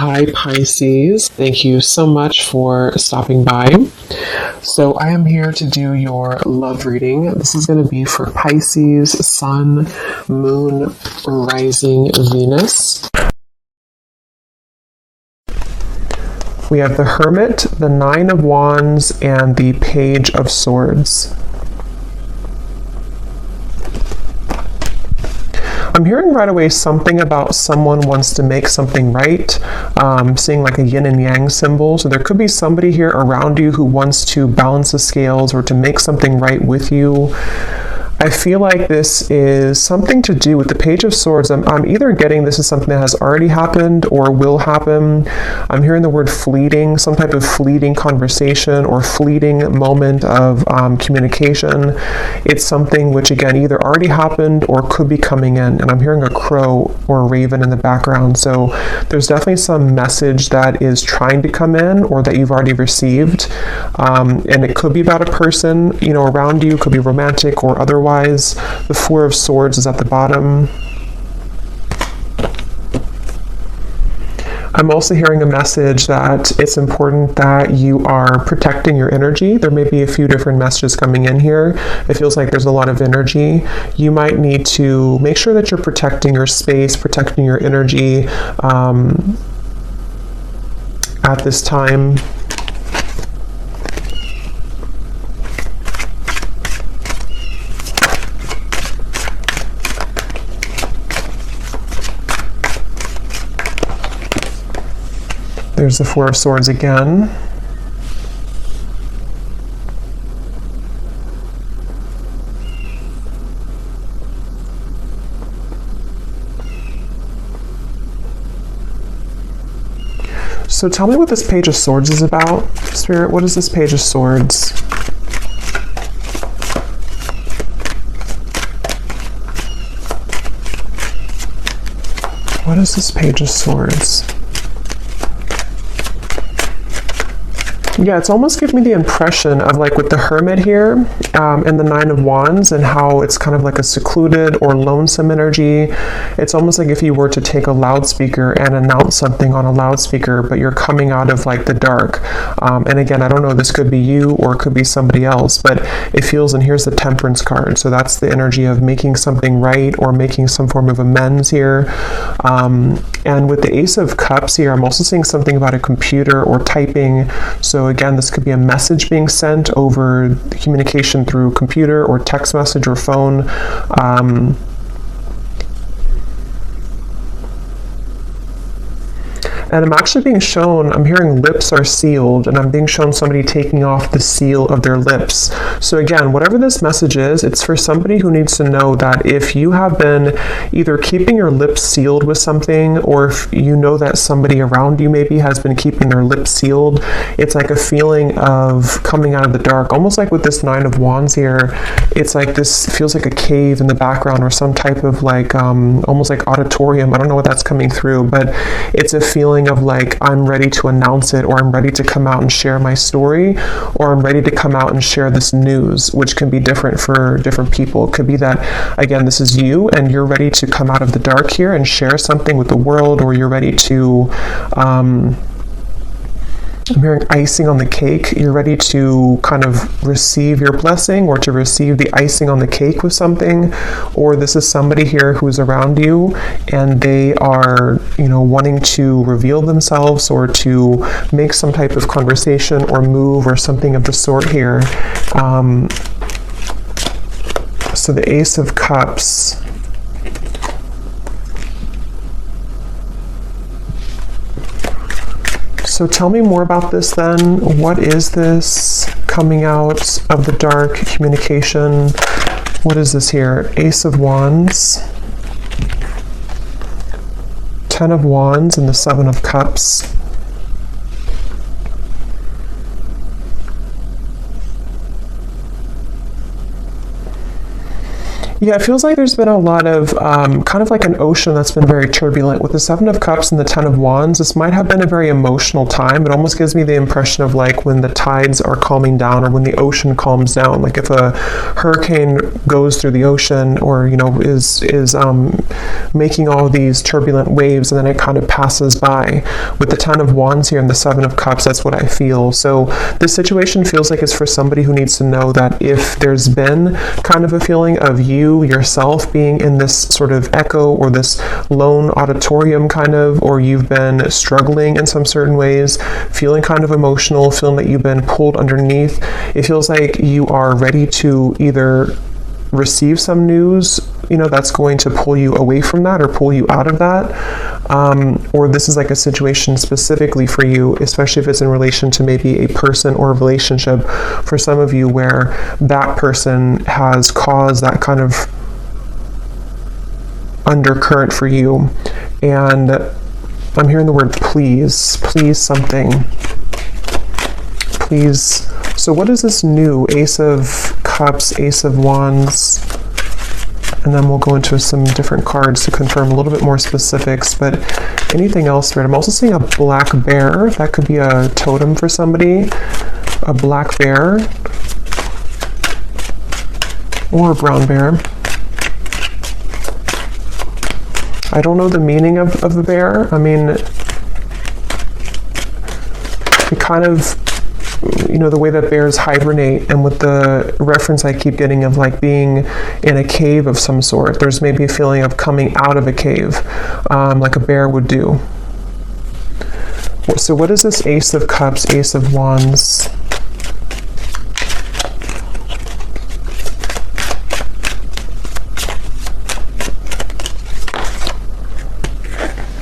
Hi Pisces, thank you so much for stopping by. So I am here to do your love reading. This is going to be for Pisces, Sun, Moon, Rising, Venus. We have the Hermit, the Nine of Wands, and the Page of Swords. I'm hearing right away something about someone wants to make something right, seeing like a yin and yang symbol. So there could be somebody here around you who wants to balance the scales or to make something right with you. I feel like this is something to do with the Page of Swords. I'm either getting this is something that has already happened or will happen. I'm hearing the word fleeting, some type of fleeting conversation or fleeting moment of communication. It's something which, again, either already happened or could be coming in. And I'm hearing a crow or a raven in the background. So there's definitely some message that is trying to come in or that you've already received. And it could be about a person, around you. It could be romantic or otherwise. The Four of Swords is at the bottom. I'm also hearing a message that it's important that you are protecting your energy. There may be a few different messages coming in here. It feels like there's a lot of energy. You might need to make sure that you're protecting your space, protecting your energy at this time. There's the Four of Swords again. So tell me what this Page of Swords is about. Spirit, what is this Page of Swords? What is this Page of Swords? Yeah, it's almost giving me the impression of like with the Hermit here and the Nine of Wands and how it's kind of like a secluded or lonesome energy. It's almost like if you were to take a loudspeaker and announce something on a loudspeaker, but you're coming out of like the dark. And again, I don't know, this could be you or it could be somebody else, but it feels, and here's the Temperance card. So that's the energy of making something right or making some form of amends here. And with the Ace of Cups here, I'm also seeing something about a computer or typing. So again, this could be a message being sent over communication through computer or text message or phone. And I'm actually being shown, I'm hearing lips are sealed, and I'm being shown somebody taking off the seal of their lips. So again, whatever this message is, it's for somebody who needs to know that if you have been either keeping your lips sealed with something, or if you know that somebody around you maybe has been keeping their lips sealed, it's like a feeling of coming out of the dark. Almost like with this Nine of Wands here, it's like this feels like a cave in the background or some type of like, almost like auditorium. I don't know what that's coming through, but it's a feeling of like, I'm ready to announce it, or I'm ready to come out and share my story, or I'm ready to come out and share this news, which can be different for different people. It could be that, again, this is you and you're ready to come out of the dark here and share something with the world, or you're ready to I'm hearing icing on the cake. You're ready to kind of receive your blessing or to receive the icing on the cake with something. Or this is somebody here who's around you and they are, wanting to reveal themselves or to make some type of conversation or move or something of the sort here. So the Ace of Cups. So tell me more about this then. What is this coming out of the dark communication? What is this here? Ace of Wands, Ten of Wands, and the Seven of Cups. Yeah, it feels like there's been a lot of kind of like an ocean that's been very turbulent. With the Seven of Cups and the Ten of Wands, this might have been a very emotional time. It almost gives me the impression of like when the tides are calming down or when the ocean calms down. Like if a hurricane goes through the ocean or, you know, is making all these turbulent waves and then it kind of passes by. With the Ten of Wands here and the Seven of Cups, that's what I feel. So this situation feels like it's for somebody who needs to know that if there's been kind of a feeling of you yourself being in this sort of echo or this lone auditorium kind of, or you've been struggling in some certain ways, feeling kind of emotional, feeling that you've been pulled underneath, it feels like you are ready to either receive some news, you know, that's going to pull you away from that or pull you out of that, or this is like a situation specifically for you, especially if it's in relation to maybe a person or a relationship for some of you where that person has caused that kind of undercurrent for you. And I'm hearing the word please, please something, please. So what is this new? Ace of Cups, Ace of Wands, and then we'll go into some different cards to confirm a little bit more specifics. But anything else, right? I'm also seeing a black bear. That could be a totem for somebody. A black bear or a brown bear. I don't know the meaning of the bear. I mean, it kind of, you know, the way that bears hibernate, and with the reference I keep getting of like being in a cave of some sort, there's maybe a feeling of coming out of a cave, like a bear would do. So what is this Ace of Cups, Ace of Wands?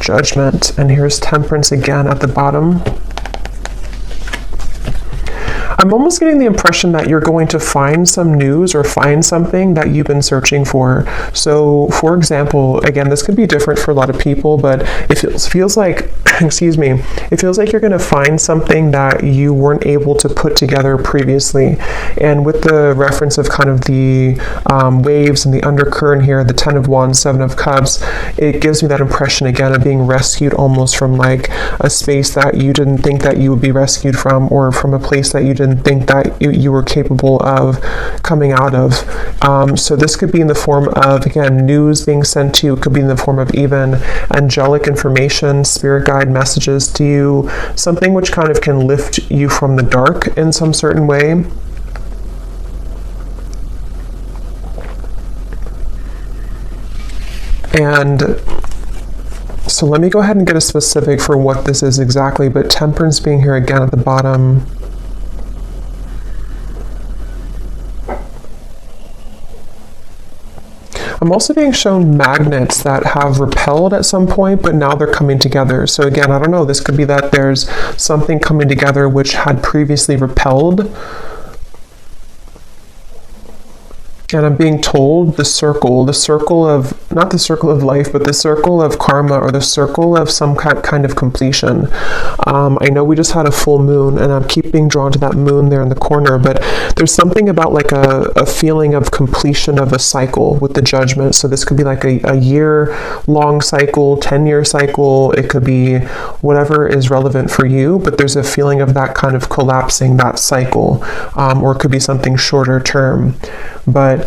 Judgment, and here's Temperance again at the bottom. I'm almost getting the impression that you're going to find some news or find something that you've been searching for. So, for example, again, this could be different for a lot of people, but it feels like, excuse me, it feels like you're going to find something that you weren't able to put together previously. And with the reference of kind of the waves and the undercurrent here, the Ten of Wands, Seven of Cups, it gives me that impression again of being rescued almost from like a space that you didn't think that you would be rescued from, or from a place that you didn't think that you were capable of coming out of. So this could be in the form of, again, news being sent to you. It could be in the form of even angelic information, spirit guide messages to you, something which kind of can lift you from the dark in some certain way. And so let me go ahead and get a specific for what this is exactly, but Temperance being here again at the bottom. I'm also being shown magnets that have repelled at some point, but now they're coming together. So again, I don't know, this could be that there's something coming together which had previously repelled. And I'm being told the circle of, not the circle of life, but the circle of karma, or the circle of some kind of completion. I know we just had a full moon, and I'm keep being drawn to that moon there in the corner, but there's something about like a feeling of completion of a cycle with the Judgment. So this could be like a year-long cycle, 10-year cycle. It could be whatever is relevant for you, but there's a feeling of that kind of collapsing, that cycle, or it could be something shorter term. But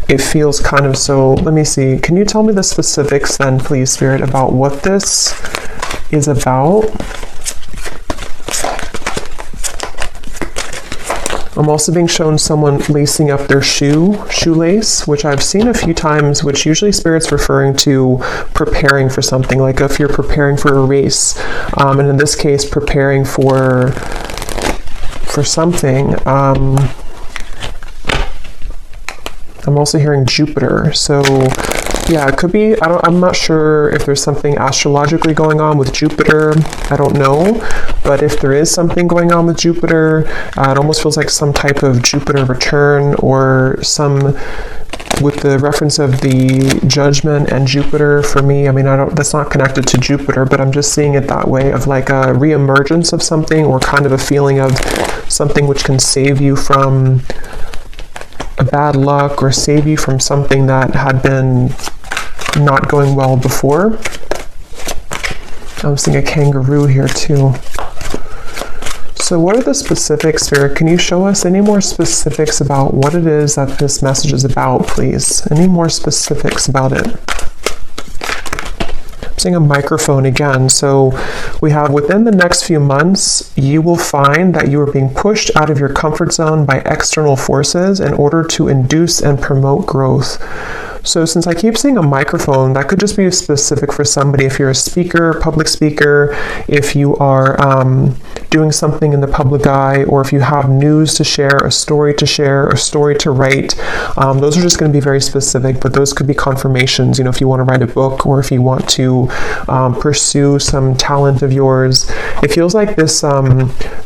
it feels kind of so, let me see, can you tell me the specifics then, please, Spirit, about what this is about? I'm also being shown someone lacing up their shoelace, which I've seen a few times, which usually Spirit's referring to preparing for something, like if you're preparing for a race, and in this case, preparing for something. I'm also hearing Jupiter. So yeah, it could be, I'm not sure if there's something astrologically going on with Jupiter. I don't know. But if there is something going on with Jupiter, it almost feels like some type of Jupiter return, or some, with the reference of the Judgment and Jupiter for me, I mean, that's not connected to Jupiter, but I'm just seeing it that way, of like a reemergence of something, or kind of a feeling of something which can save you from a bad luck or save you from something that had been not going well before. I was seeing a kangaroo here too. So what are the specifics, Spirit? Can you show us any more specifics about what it is that this message is about, please? Any more specifics about it? I'm seeing a microphone again. So we have within the next few months, you will find that you are being pushed out of your comfort zone by external forces in order to induce and promote growth. So since I keep seeing a microphone, that could just be specific for somebody. If you're a speaker, public speaker, if you are doing something in the public eye, or if you have news to share, a story to write, those are just going to be very specific, but those could be confirmations, if you want to write a book, or if you want to pursue some talent of yours. It feels like this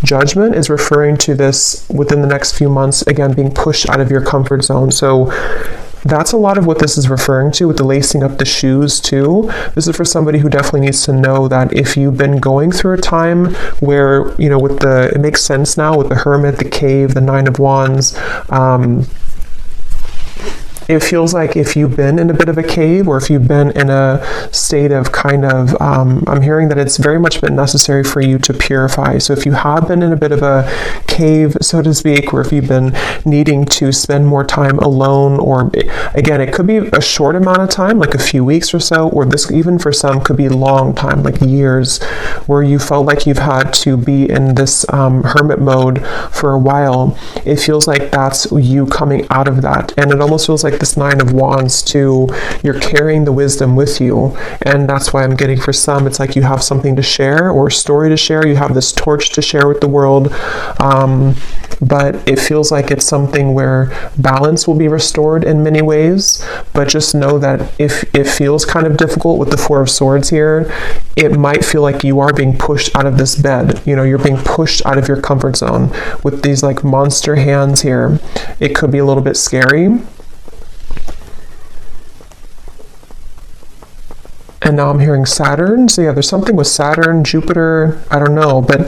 judgment is referring to this within the next few months, again, being pushed out of your comfort zone. So that's a lot of what this is referring to with the lacing up the shoes too. This is for somebody who definitely needs to know that if you've been going through a time where, it makes sense now with the Hermit, the Cave, the Nine of Wands, it feels like if you've been in a bit of a cave, or if you've been in a state of I'm hearing that it's very much been necessary for you to purify. So if you have been in a bit of a cave, so to speak, or if you've been needing to spend more time alone, or again, it could be a short amount of time, like a few weeks or so, or this even for some could be a long time, like years, where you felt like you've had to be in this hermit mode for a while. It feels like that's you coming out of that. And it almost feels like this Nine of Wands too, you're carrying the wisdom with you, and that's why I'm getting for some, it's like you have something to share or a story to share, you have this torch to share with the world, but it feels like it's something where balance will be restored in many ways. But just know that if it feels kind of difficult with the Four of Swords here, it might feel like you are being pushed out of this bed, you're being pushed out of your comfort zone with these like monster hands here. It could be a little bit scary. And now I'm hearing Saturn. So yeah, there's something with Saturn, Jupiter, I don't know, but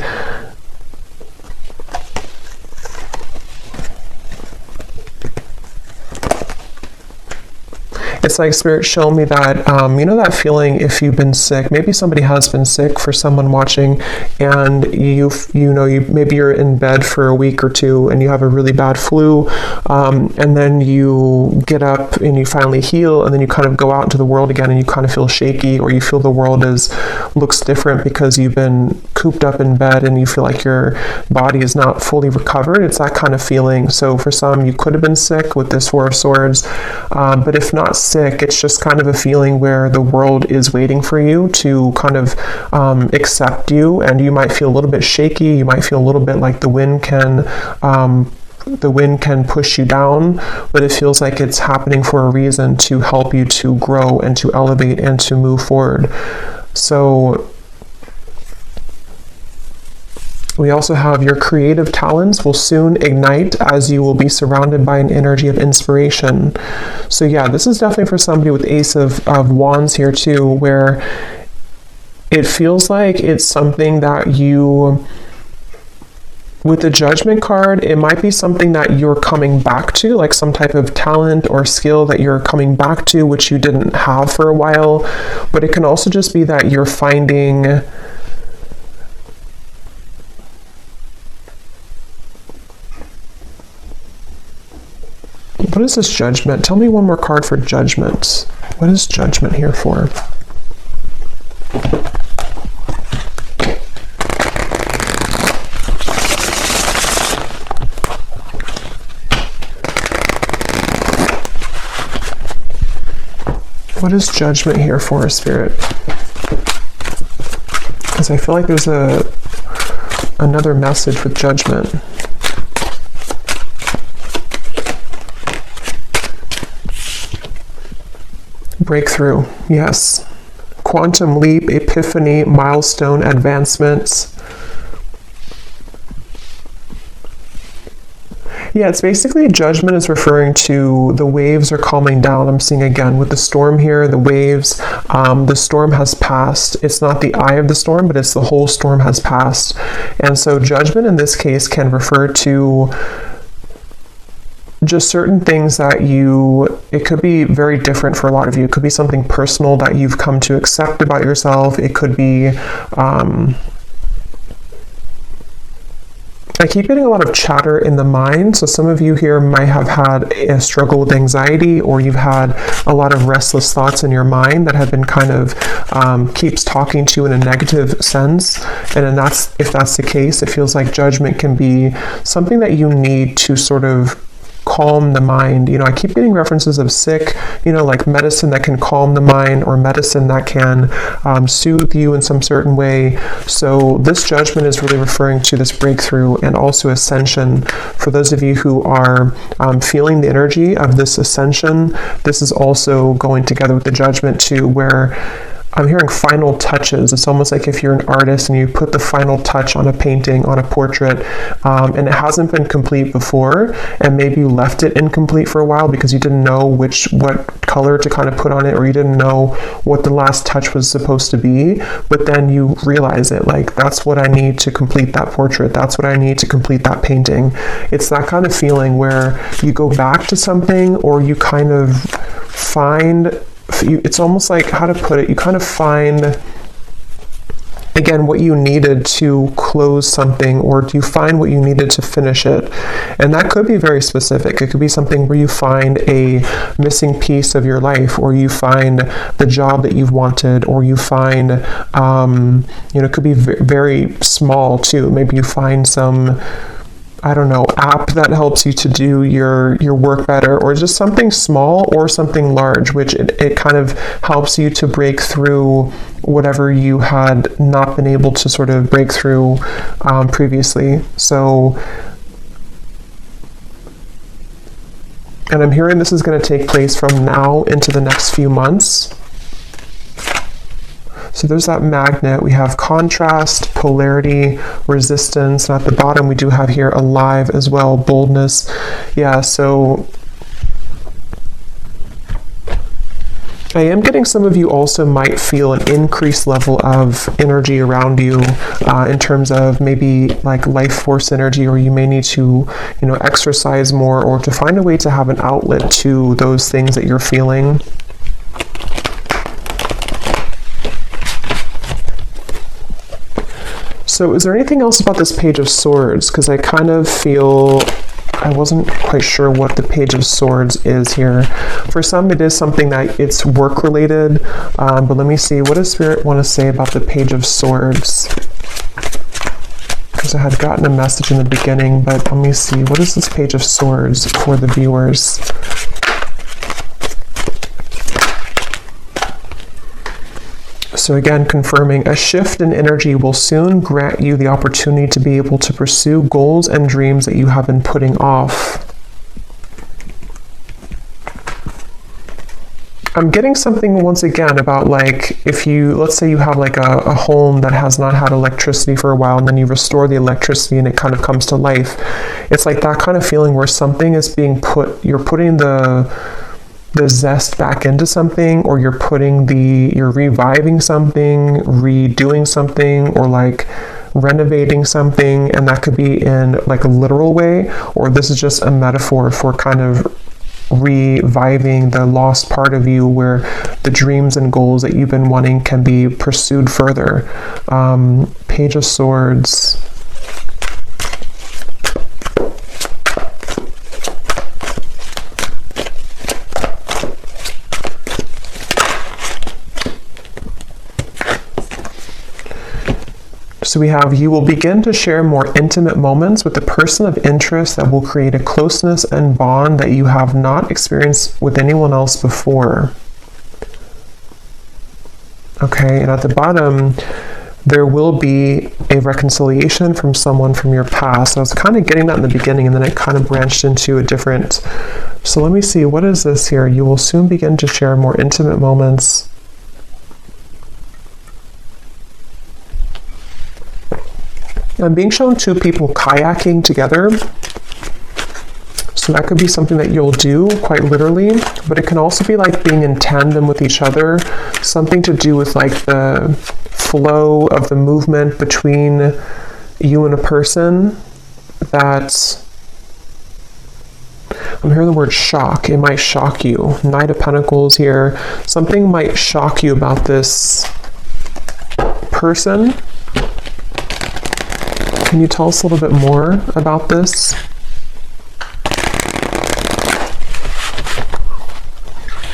it's like Spirit showing me that, that feeling if you've been sick, maybe somebody has been sick for someone watching, and maybe you're in bed for a week or two and you have a really bad flu, and then you get up and you finally heal, and then you kind of go out into the world again and you kind of feel shaky, or you feel the world looks different because you've been cooped up in bed and you feel like your body is not fully recovered. It's that kind of feeling. So for some, you could have been sick with this Four of Swords, but if not sick, it's just kind of a feeling where the world is waiting for you to kind of accept you, and you might feel a little bit shaky. You might feel a little bit like the wind can push you down, but it feels like it's happening for a reason, to help you to grow and to elevate and to move forward. So we also have your creative talents will soon ignite as you will be surrounded by an energy of inspiration. So yeah, this is definitely for somebody with Ace of Wands here too, where it feels like it's something that you, with the Judgment card, it might be something that you're coming back to, like some type of talent or skill that you're coming back to, which you didn't have for a while. But it can also just be that you're finding what is this Judgment? Tell me one more card for Judgment. What is Judgment here for? What is Judgment here for, Spirit? Because I feel like there's another message with Judgment. Breakthrough, yes. Quantum leap, epiphany, milestone, advancements. Yeah, it's basically Judgment is referring to the waves are calming down. I'm seeing again with the storm here, the waves, the storm has passed. It's not the eye of the storm, but it's the whole storm has passed. And so Judgment in this case can refer to just certain things that it could be very different for a lot of you. It could be something personal that you've come to accept about yourself. It could be, I keep getting a lot of chatter in the mind. So some of you here might have had a struggle with anxiety, or you've had a lot of restless thoughts in your mind that have been kind of keeps talking to you in a negative sense. And then if that's the case, it feels like judgment can be something that you need to sort of calm the mind. I keep getting references of sick, like medicine that can calm the mind, or medicine that can soothe you in some certain way. So this judgment is really referring to this breakthrough and also ascension. For those of you who are feeling the energy of this ascension, this is also going together with the judgment too, where I'm hearing final touches. It's almost like if you're an artist and you put the final touch on a painting, on a portrait, and it hasn't been complete before, and maybe you left it incomplete for a while because you didn't know what color to kind of put on it, or you didn't know what the last touch was supposed to be, but then you realize it, like, that's what I need to complete that portrait. That's what I need to complete that painting. It's that kind of feeling where you go back to something, or you kind of find, it's almost like, how to put it, you kind of find again what you needed to close something, or do you find what you needed to finish it? And that could be very specific. It could be something where you find a missing piece of your life, or you find the job that you've wanted, or you find it could be very small too. Maybe you find some, I don't know, app that helps you to do your work better, or just something small or something large, which it kind of helps you to break through whatever you had not been able to sort of break through previously. So, and I'm hearing this is going to take place from now into the next few months. So there's that magnet. We have contrast, polarity, resistance, and at the bottom we do have here alive as well, boldness. Yeah, so I am getting some of you also might feel an increased level of energy around you in terms of maybe like life force energy, or you may need to, exercise more, or to find a way to have an outlet to those things that you're feeling. So is there anything else about this Page of Swords? Because I kind of feel, I wasn't quite sure what the Page of Swords is here. For some, it is something that it's work related, but let me see, what does Spirit want to say about the Page of Swords? Because I had gotten a message in the beginning, but let me see, what is this Page of Swords for the viewers? So again, confirming, a shift in energy will soon grant you the opportunity to be able to pursue goals and dreams that you have been putting off. I'm getting something once again about, like, if you, let's say you have like a home that has not had electricity for a while, and then you restore the electricity and it kind of comes to life. It's like that kind of feeling where something is being you're putting the zest back into something, or you're reviving something, redoing something, or like renovating something. And that could be in like a literal way, or this is just a metaphor for kind of reviving the lost part of you, where the dreams and goals that you've been wanting can be pursued further. Page of Swords. So we have, you will begin to share more intimate moments with the person of interest that will create a closeness and bond that you have not experienced with anyone else before. Okay, and at the bottom, there will be a reconciliation from someone from your past. I was kind of getting that in the beginning, and then it kind of branched into a different. So let me see, what is this here? You will soon begin to share more intimate moments. I'm being shown two people kayaking together. So that could be something that you'll do quite literally, but it can also be like being in tandem with each other, something to do with like the flow of the movement between you and a person. That's, I'm hearing the word shock. It might shock you. Knight of Pentacles here. Something might shock you about this person. Can you tell us a little bit more about this?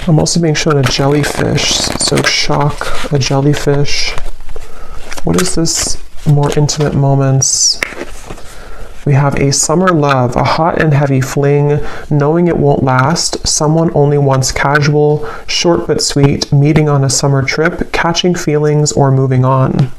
I'm also being shown a jellyfish. So shock, a jellyfish. What is this? More intimate moments. We have a summer love, a hot and heavy fling, knowing it won't last. Someone only wants casual, short but sweet, meeting on a summer trip, catching feelings, or moving on.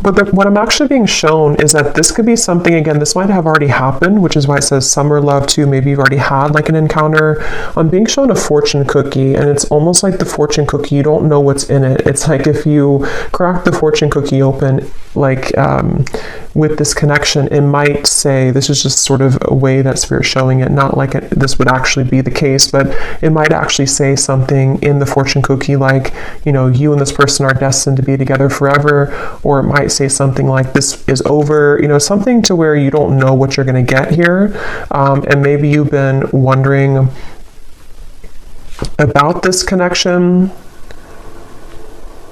But what I'm actually being shown is that this could be something, again, this might have already happened, which is why it says summer love too. Maybe you've already had like an encounter. I'm being shown a fortune cookie, and it's almost like the fortune cookie, you don't know what's in it. It's like if you crack the fortune cookie open, like with this connection, it might say, this is just sort of a way that Spirit's showing it, not like this would actually be the case, but it might actually say something in the fortune cookie like, you know, you and this person are destined to be together forever, or it might say something like this is over, you know, something to where you don't know what you're going to get here. And maybe you've been wondering about this connection.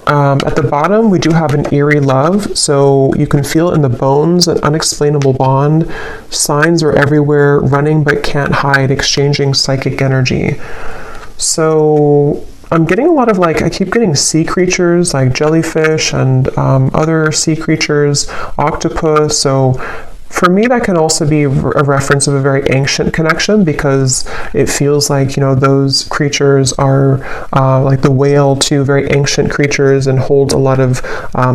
At the bottom, we do have an eerie love, so you can feel it in the bones, an unexplainable bond. Signs are everywhere, running but can't hide, exchanging psychic energy. So I'm getting a lot of I keep getting sea creatures like jellyfish and other sea creatures, octopus. So for me, that can also be a reference of a very ancient connection, because it feels like, you know, those creatures are like the whale too, very ancient creatures, and hold a lot of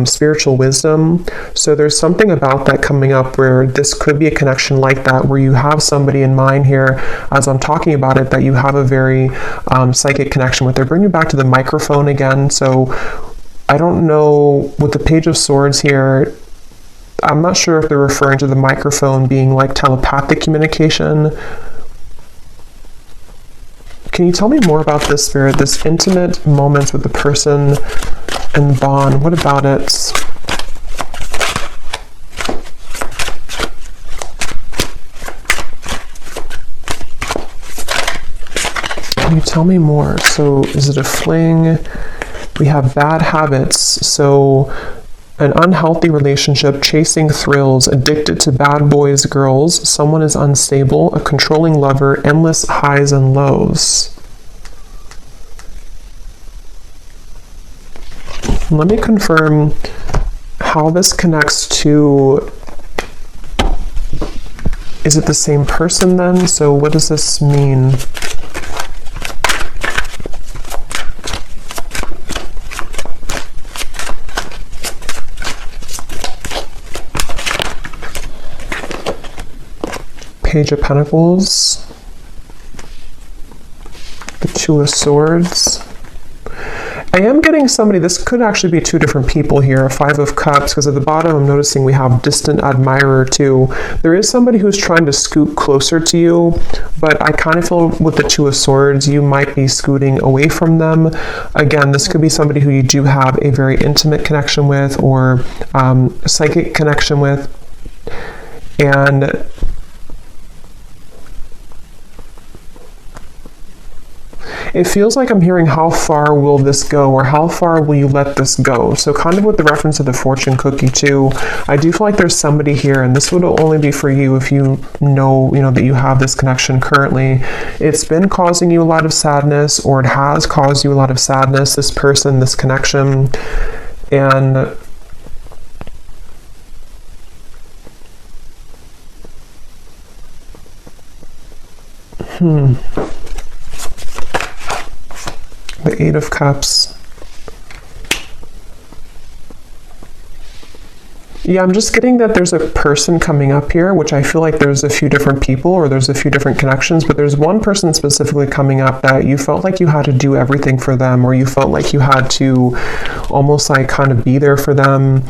spiritual wisdom. So there's something about that coming up where this could be a connection like that, where you have somebody in mind here, as I'm talking about it, that you have a very psychic connection with. They're bringing back to the microphone again. So I don't know, with the Page of Swords here, I'm not sure if they're referring to the microphone being like telepathic communication. Can you tell me more about this, Spirit? This intimate moments with the person and bond. What about it? Can you tell me more? So is it a fling? We have bad habits. So an unhealthy relationship, chasing thrills, addicted to bad boys, girls, someone is unstable, a controlling lover, endless highs and lows. Let me confirm how this connects to, is it the same person then? So what does this mean? Page of Pentacles, the Two of Swords. I am getting somebody, this could actually be two different people here, a Five of Cups, because at the bottom I'm noticing we have distant admirer too. There is somebody who's trying to scoot closer to you, but I kind of feel with the Two of Swords, you might be scooting away from them. Again, this could be somebody who you do have a very intimate connection with, or psychic connection with. And it feels like I'm hearing, how far will this go, or how far will you let this go? So kind of with the reference to the fortune cookie too, I do feel like there's somebody here, and this would only be for you if you know that you have this connection currently. It's been causing you a lot of sadness, or it has caused you a lot of sadness, this person, this connection. And the Eight of Cups. Yeah, I'm just getting that there's a person coming up here, which I feel like there's a few different people, or there's a few different connections, but there's one person specifically coming up that you felt like you had to do everything for them, or you felt like you had to almost like kind of be there for them.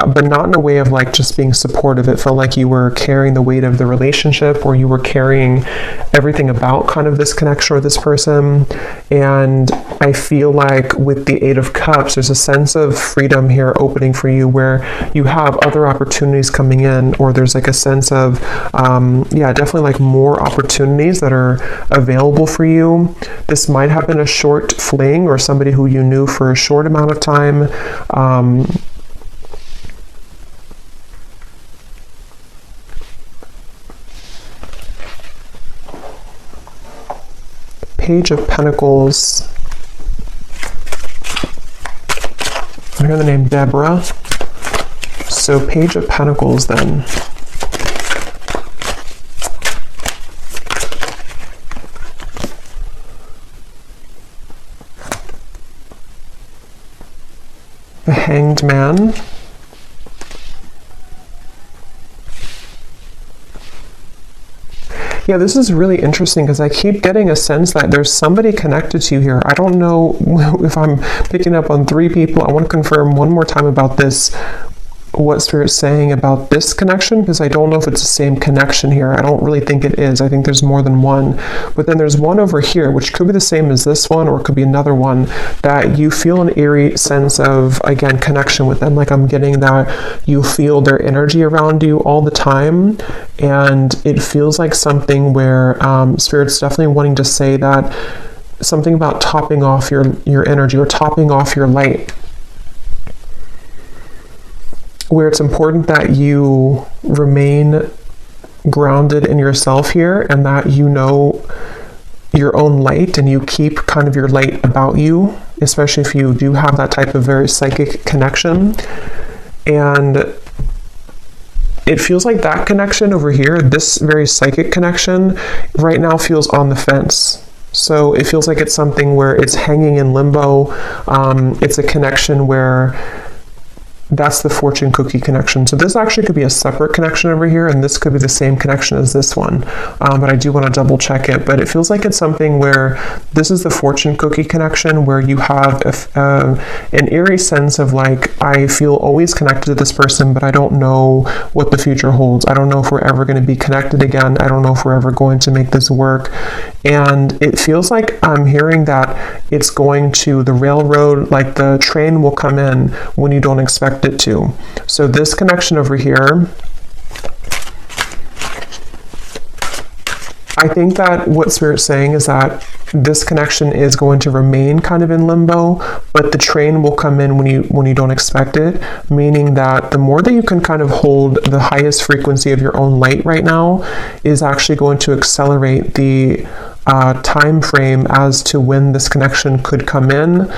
but not in a way of like just being supportive. It felt like you were carrying the weight of the relationship, or you were carrying everything about kind of this connection or this person. And I feel like with the Eight of Cups, there's a sense of freedom here opening for you, where you have other opportunities coming in, or there's like a sense of, definitely like more opportunities that are available for you. This might have been a short fling, or somebody who you knew for a short amount of time. Page of Pentacles. I hear the name Deborah. So Page of Pentacles then. The Hanged Man. Yeah, this is really interesting because I keep getting a sense that there's somebody connected to you here. I don't know if I'm picking up on three people. I want to confirm one more time about this, what Spirit's saying about this connection, because I don't know if it's the same connection here. I don't really think it is. I think there's more than one. But then there's one over here, which could be the same as this one, or it could be another one, that you feel an eerie sense of, again, connection with them. Like I'm getting that you feel their energy around you all the time. And it feels like something where Spirit's definitely wanting to say that something about topping off your energy, or topping off your light, where it's important that you remain grounded in yourself here, and that you know your own light, and you keep kind of your light about you, especially if you do have that type of very psychic connection. And it feels like that connection over here, this very psychic connection, right now feels on the fence. So it feels like it's something where it's hanging in limbo. It's a connection where that's the fortune cookie connection. So this actually could be a separate connection over here, and this could be the same connection as this one. But I do want to double check it. But it feels like it's something where this is the fortune cookie connection, where you have an eerie sense of like, I feel always connected to this person, but I don't know what the future holds. I don't know if we're ever going to be connected again. I don't know if we're ever going to make this work. And it feels like I'm hearing that it's going to the railroad, like the train will come in when you don't expect it to. So this connection over here, I think that what Spirit's saying is that this connection is going to remain kind of in limbo, but the train will come in when you don't expect it, meaning that the more that you can kind of hold the highest frequency of your own light right now is actually going to accelerate the time frame as to when this connection could come in.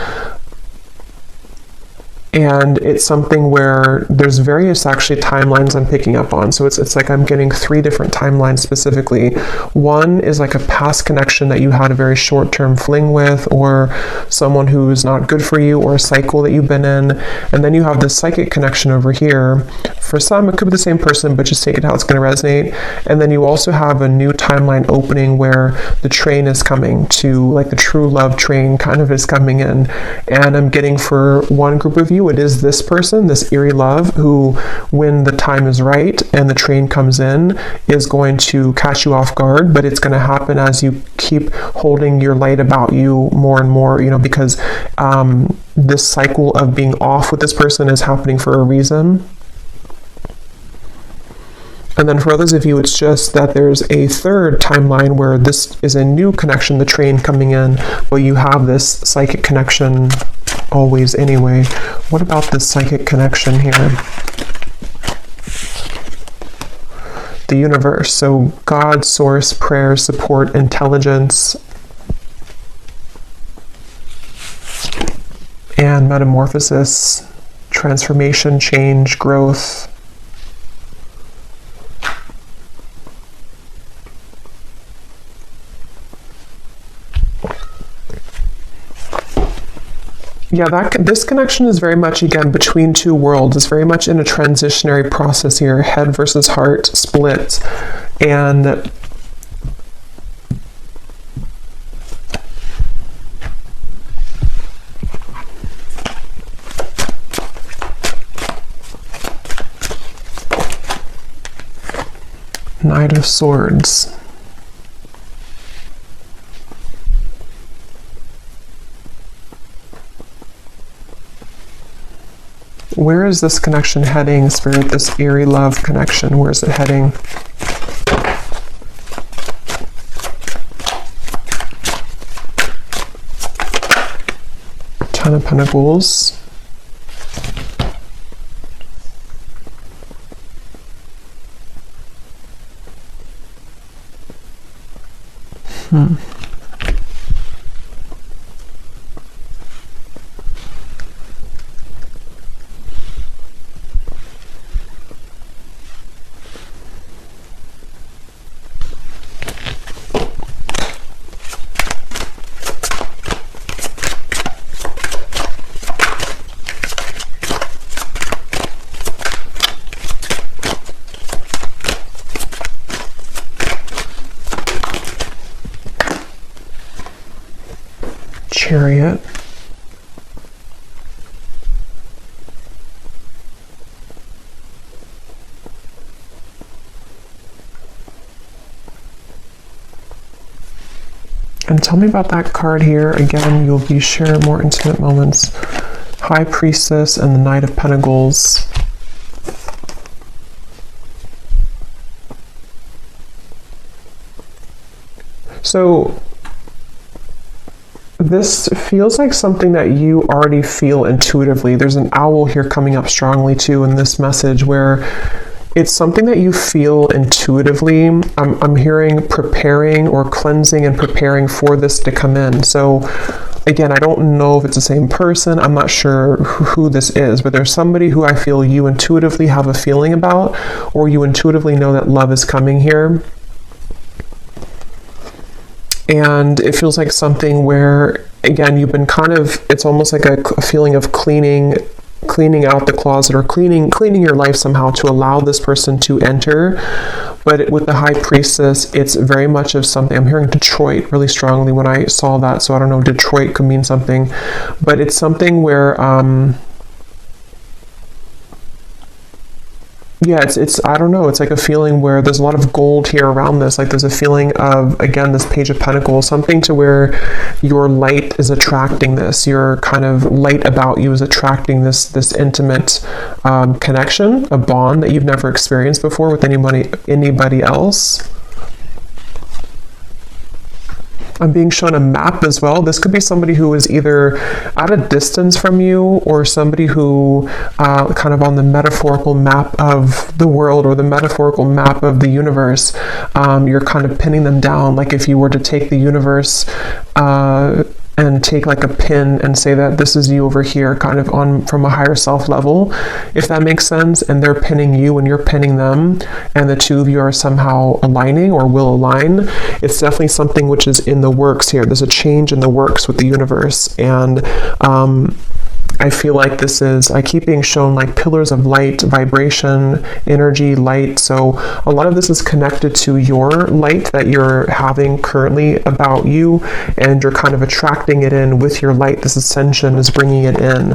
And it's something where there's various actually timelines I'm picking up on. So it's like I'm getting three different timelines specifically. One is like a past connection that you had a very short-term fling with, or someone who's not good for you, or a cycle that you've been in. And then you have this psychic connection over here. For some, it could be the same person, but just take it how it's going to resonate. And then you also have a new timeline opening where the train is coming to, like the true love train kind of is coming in. And I'm getting for one group of you, it is this person, this eerie love, who, when the time is right and the train comes in, is going to catch you off guard, but it's going to happen as you keep holding your light about you more and more, because this cycle of being off with this person is happening for a reason. And then for others of you, it's just that there's a third timeline where this is a new connection, the train coming in, but you have this psychic connection always anyway. What about this psychic connection here? The universe. So God, source, prayer, support, intelligence, and metamorphosis, transformation, change, growth. Yeah, this connection is very much, again, between two worlds. It's very much in a transitionary process here, head versus heart split. And Knight of Swords. Where is this connection heading, Spirit? This eerie love connection, where is it heading? Ten of Pentacles. Chariot. And tell me about that card here. Again, you'll be sharing more intimate moments. High Priestess and the Knight of Pentacles. So this feels like something that you already feel intuitively. There's an owl here coming up strongly too in this message, where it's something that you feel intuitively. I'm hearing preparing or cleansing and preparing for this to come in. So again, I don't know if it's the same person. I'm not sure who this is, but there's somebody who I feel you intuitively have a feeling about, or you intuitively know that love is coming here. And it feels like something where, again, you've been kind of, it's almost like a feeling of cleaning out the closet, or cleaning your life somehow to allow this person to enter. But with the High Priestess, it's very much of something. I'm hearing Detroit really strongly when I saw that. So I don't know, Detroit could mean something, but it's something where, yeah, it's I don't know, it's like a feeling where there's a lot of gold here around this. Like there's a feeling of, again, this Page of Pentacles, something to where your light is attracting this. Your kind of light about you is attracting this intimate connection, a bond that you've never experienced before with anybody else. I'm being shown a map as well. This could be somebody who is either at a distance from you, or somebody who kind of on the metaphorical map of the world, or the metaphorical map of the universe. You're kind of pinning them down. Like if you were to take the universe and take like a pin and say that this is you over here, kind of on from a higher self level, if that makes sense, and they're pinning you and you're pinning them, and the two of you are somehow aligning or will align. It's definitely something which is in the works here. There's a change in the works with the universe, and I feel like this is, I keep being shown like pillars of light, vibration, energy, light. So a lot of this is connected to your light that you're having currently about you, and you're kind of attracting it in with your light. This ascension is bringing it in.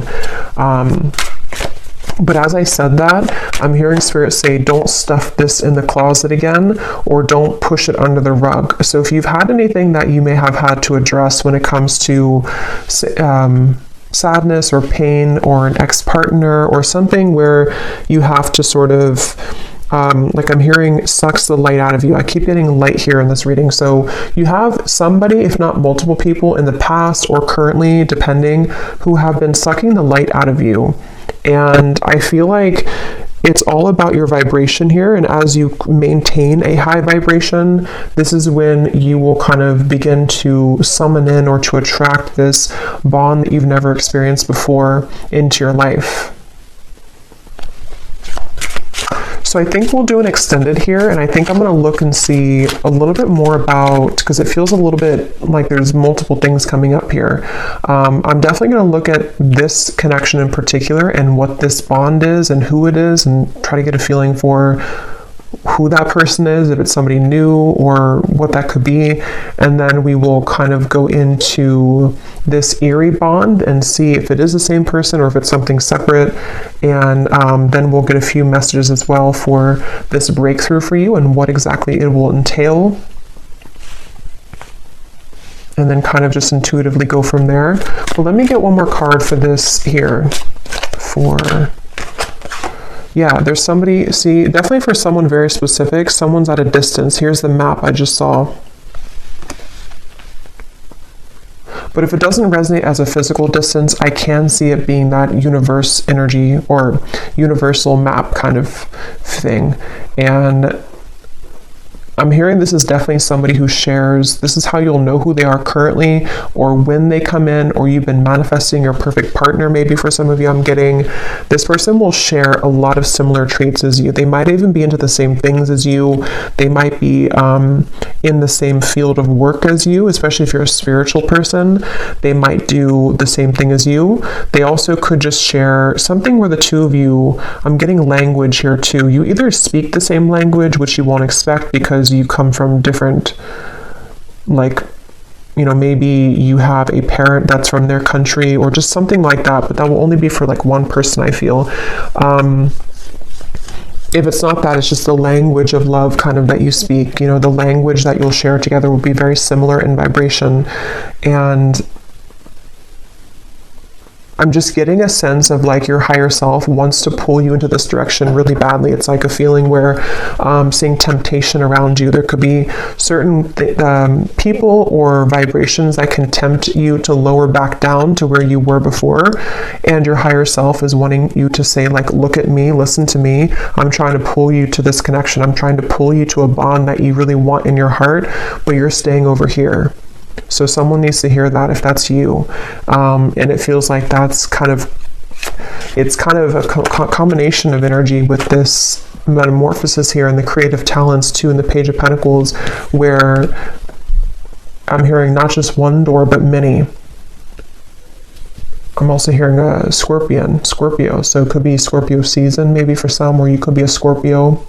But as I said that, I'm hearing Spirit say, don't stuff this in the closet again, or don't push it under the rug. So if you've had anything that you may have had to address when it comes to sadness or pain, or an ex-partner, or something where you have to sort of like I'm hearing sucks the light out of you. I keep getting light here in this reading. So you have somebody, if not multiple people in the past or currently, depending, who have been sucking the light out of you. And I feel like it's all about your vibration here. And as you maintain a high vibration, this is when you will kind of begin to summon in or to attract this bond that you've never experienced before into your life. So I think we'll do an extended here, and I think I'm going to look and see a little bit more about, because it feels a little bit like there's multiple things coming up here. I'm definitely going to look at this connection in particular, and what this bond is and who it is, and try to get a feeling for who that person is, if it's somebody new or what that could be. And then we will kind of go into this eerie bond and see if it is the same person or if it's something separate. And then we'll get a few messages as well for this breakthrough for you and what exactly it will entail. And then kind of just intuitively go from there. Well, let me get one more card for this here. Yeah, there's somebody, see, definitely for someone very specific, someone's at a distance. Here's the map I just saw. But if it doesn't resonate as a physical distance, I can see it being that universe energy or universal map kind of thing. And I'm hearing this is definitely somebody who shares, this is how you'll know who they are currently or when they come in, or you've been manifesting your perfect partner. Maybe for some of you, I'm getting this person will share a lot of similar traits as you. They might even be into the same things as you. They might be in the same field of work as you, especially if you're a spiritual person. They might do the same thing as you. They also could just share something where the two of you, I'm getting language here too. You either speak the same language, which you won't expect because you come from different, like, you know, maybe you have a parent that's from their country or just something like that, but that will only be for like one person, I feel. If it's not that, it's just the language of love kind of that you speak, you know, the language that you'll share together will be very similar in vibration. And I'm just getting a sense of like your higher self wants to pull you into this direction really badly. It's like a feeling where seeing temptation around you. There could be certain people or vibrations that can tempt you to lower back down to where you were before. And your higher self is wanting you to say like, look at me, listen to me. I'm trying to pull you to this connection. I'm trying to pull you to a bond that you really want in your heart, but you're staying over here. So someone needs to hear that if that's you. And it feels like that's kind of, it's kind of a combination of energy with this metamorphosis here and the creative talents too in the Page of Pentacles, where I'm hearing not just one door, but many. I'm also hearing a Scorpio. So it could be Scorpio season maybe for some, or you could be a Scorpio.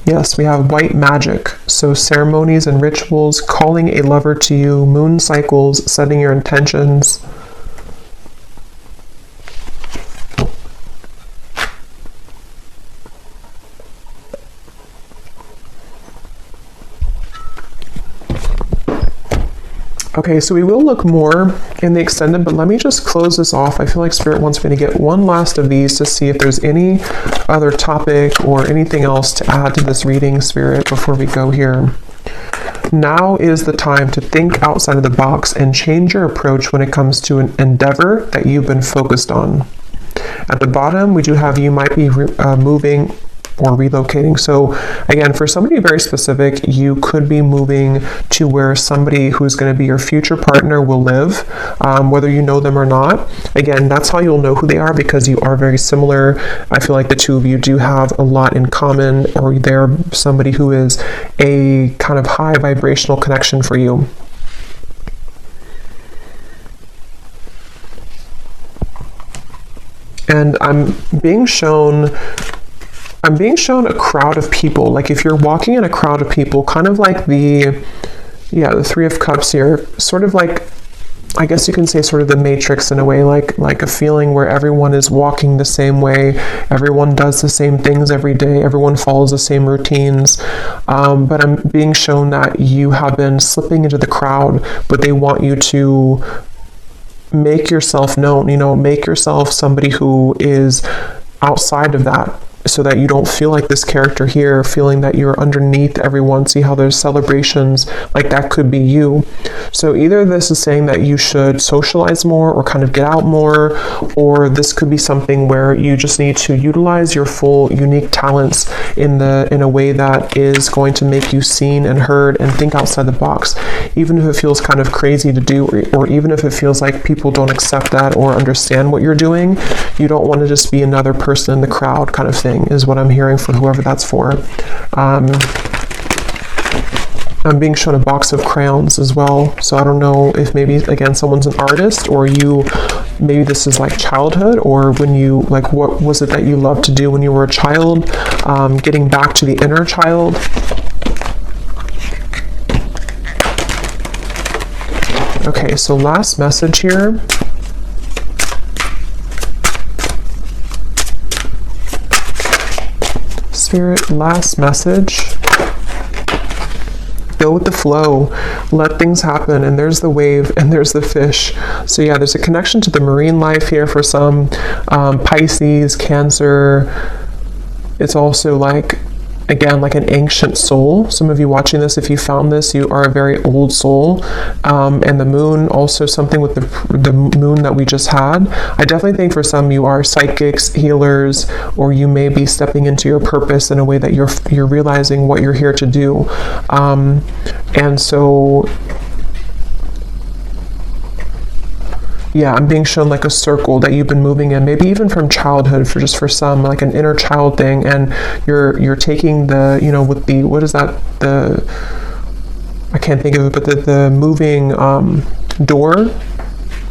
Yes, we have white magic. So ceremonies and rituals, calling a lover to you, moon cycles, setting your intentions. Okay, so we will look more in the extended, but let me just close this off. I feel like Spirit wants me to get one last of these to see if there's any other topic or anything else to add to this reading, Spirit, before we go here. Now is the time to think outside of the box and change your approach when it comes to an endeavor that you've been focused on. At the bottom, we do have you might be moving or relocating. So again, for somebody very specific, you could be moving to where somebody who's going to be your future partner will live, whether you know them or not. Again, that's how you'll know who they are, because you are very similar. I feel like the two of you do have a lot in common, or they're somebody who is a kind of high vibrational connection for you. And I'm being shown a crowd of people. Like if you're walking in a crowd of people, kind of like the Three of Cups here, sort of like, I guess you can say sort of the Matrix in a way, like a feeling where everyone is walking the same way, everyone does the same things every day, everyone follows the same routines. But I'm being shown that you have been slipping into the crowd, but they want you to make yourself known, make yourself somebody who is outside of that, so that you don't feel like this character here, feeling that you're underneath everyone. See how there's celebrations, like that could be you. So either this is saying that you should socialize more or kind of get out more, or this could be something where you just need to utilize your full unique talents in a way that is going to make you seen and heard, and think outside the box, even if it feels kind of crazy to do, or even if it feels like people don't accept that or understand what you're doing. You don't want to just be another person in the crowd kind of thing, is what I'm hearing for whoever that's for. I'm being shown a box of crayons as well. So I don't know if maybe, again, someone's an artist, or maybe this is like childhood, or when you, like, what was it that you loved to do when you were a child? Getting back to the inner child. Okay, so last message here. Spirit, last message. Go with the flow, let things happen, and there's the wave and there's the fish. So yeah, there's a connection to the marine life here for some. Pisces, Cancer. It's also like, again, like an ancient soul. Some of you watching this, if you found this, you are a very old soul. And the moon, also something with the moon that we just had. I definitely think for some you are psychics, healers, or you may be stepping into your purpose in a way that you're realizing what you're here to do. And so, yeah, I'm being shown like a circle that you've been moving in, maybe even from childhood, for some, like an inner child thing, and you're taking the, you know, with the, what is that, I can't think of it, but the moving door,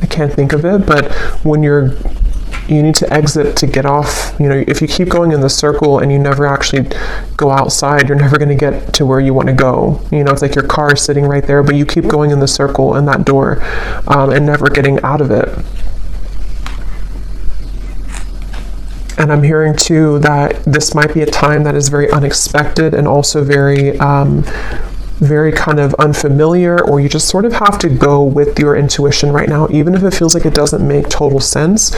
I can't think of it, but when you need to exit to get off. You know, if you keep going in the circle and you never actually go outside, you're never going to get to where you want to go. You know, it's like your car is sitting right there, but you keep going in the circle and that door, and never getting out of it. And I'm hearing too that this might be a time that is very unexpected and also very kind of unfamiliar, or you just sort of have to go with your intuition right now, even if it feels like it doesn't make total sense.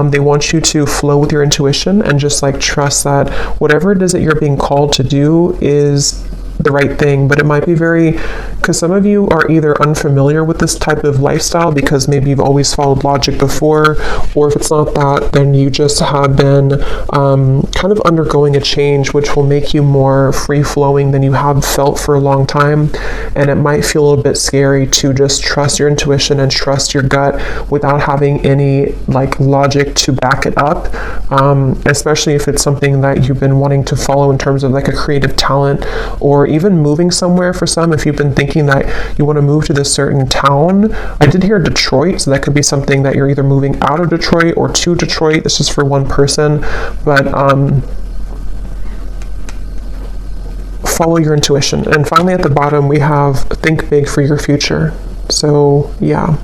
They want you to flow with your intuition and just like trust that whatever it is that you're being called to do is the right thing. But it might be because some of you are either unfamiliar with this type of lifestyle because maybe you've always followed logic before, or if it's not that, then you just have been kind of undergoing a change which will make you more free-flowing than you have felt for a long time. And it might feel a little bit scary to just trust your intuition and trust your gut without having any like logic to back it up, especially if it's something that you've been wanting to follow in terms of like a creative talent, or even moving somewhere. For some, if you've been thinking that you want to move to this certain town, I did hear Detroit, so that could be something that you're either moving out of Detroit or to Detroit. This is for one person, but follow your intuition. And finally at the bottom we have think big for your future. So yeah.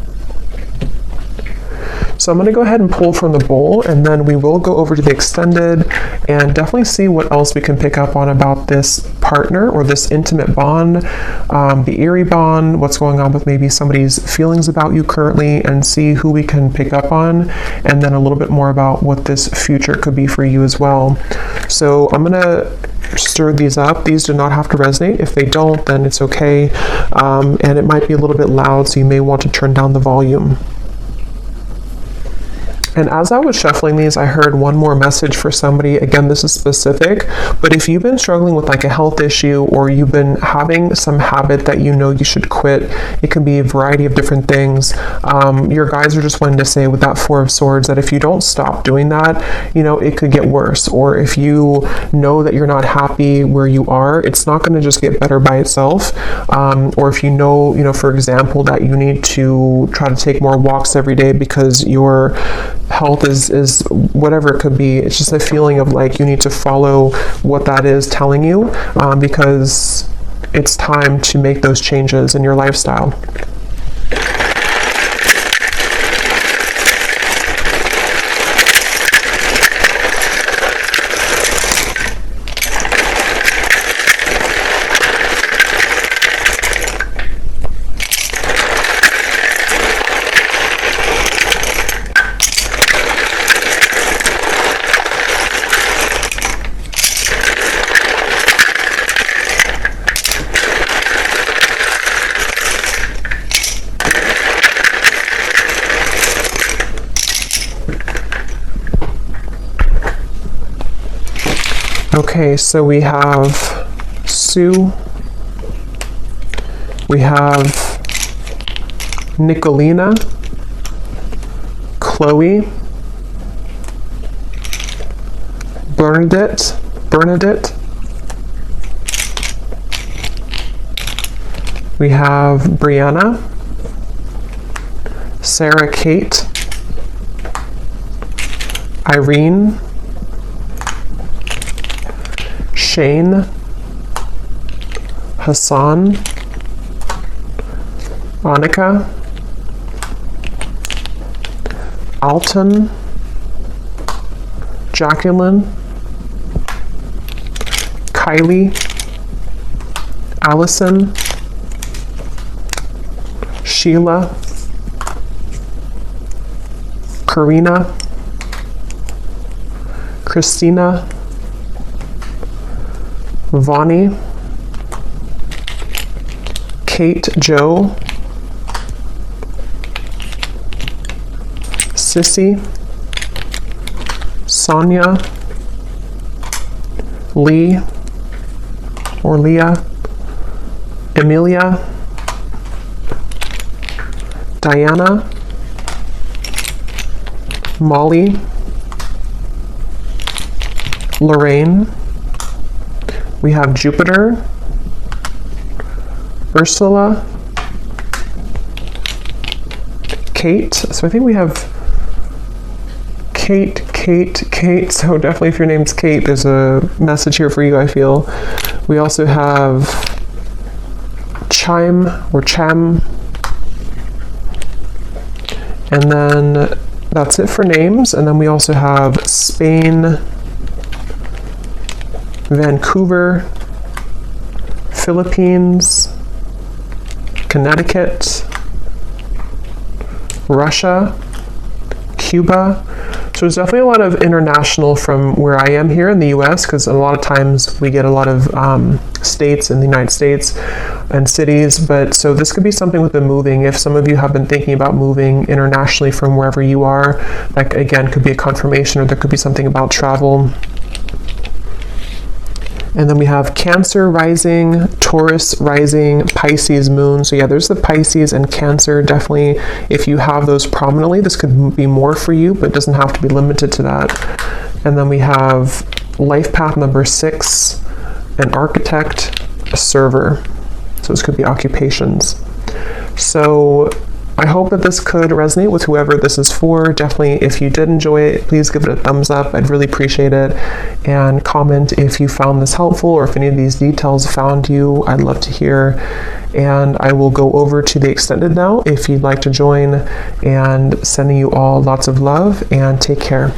So I'm going to go ahead and pull from the bowl, and then we will go over to the extended and definitely see what else we can pick up on about this partner or this intimate bond, the eerie bond, what's going on with maybe somebody's feelings about you currently, and see who we can pick up on, and then a little bit more about what this future could be for you as well. So I'm going to stir these up. These do not have to resonate. If they don't, then it's okay. And it might be a little bit loud, so you may want to turn down the volume. And as I was shuffling these, I heard one more message for somebody. Again, this is specific, but if you've been struggling with like a health issue, or you've been having some habit that you know you should quit, it can be a variety of different things. Your guides are just wanting to say with that Four of Swords that if you don't stop doing that, you know, it could get worse. Or if you know that you're not happy where you are, it's not going to just get better by itself. Or if you know, for example, that you need to try to take more walks every day because your health is whatever it could be. It's just a feeling of like you need to follow what that is telling you, because it's time to make those changes in your lifestyle. Okay, so we have Sue, we have Nicolina, Chloe, Bernadette, We have Brianna, Sarah Kate, Irene, Shane, Hassan, Annika, Alton, Jacqueline, Kylie, Allison, Sheila, Karina, Christina, Vonnie, Kate Joe, Sissy, Sonia, Lee or Leah, Emilia, Diana, Molly, Lorraine. We have Jupiter, Ursula, Kate. So I think we have Kate. So definitely if your name's Kate, there's a message here for you, I feel. We also have Chime or Cham. And then that's it for names. And then we also have Spain, Vancouver, Philippines, Connecticut, Russia, Cuba. So there's definitely a lot of international from where I am here in the US, because a lot of times we get a lot of states in the United States and cities. But so this could be something with the moving. If some of you have been thinking about moving internationally from wherever you are, that again could be a confirmation, or there could be something about travel. And then we have Cancer rising, Taurus rising, Pisces moon. So yeah, there's the Pisces and Cancer. Definitely, if you have those prominently, this could be more for you, but it doesn't have to be limited to that. And then we have life path number 6, an architect, a server. So this could be occupations. So I hope that this could resonate with whoever this is for. Definitely, if you did enjoy it, please give it a thumbs up. I'd really appreciate it. And comment if you found this helpful, or if any of these details found you. I'd love to hear. And I will go over to the extended now if you'd like to join. And sending you all lots of love, and take care.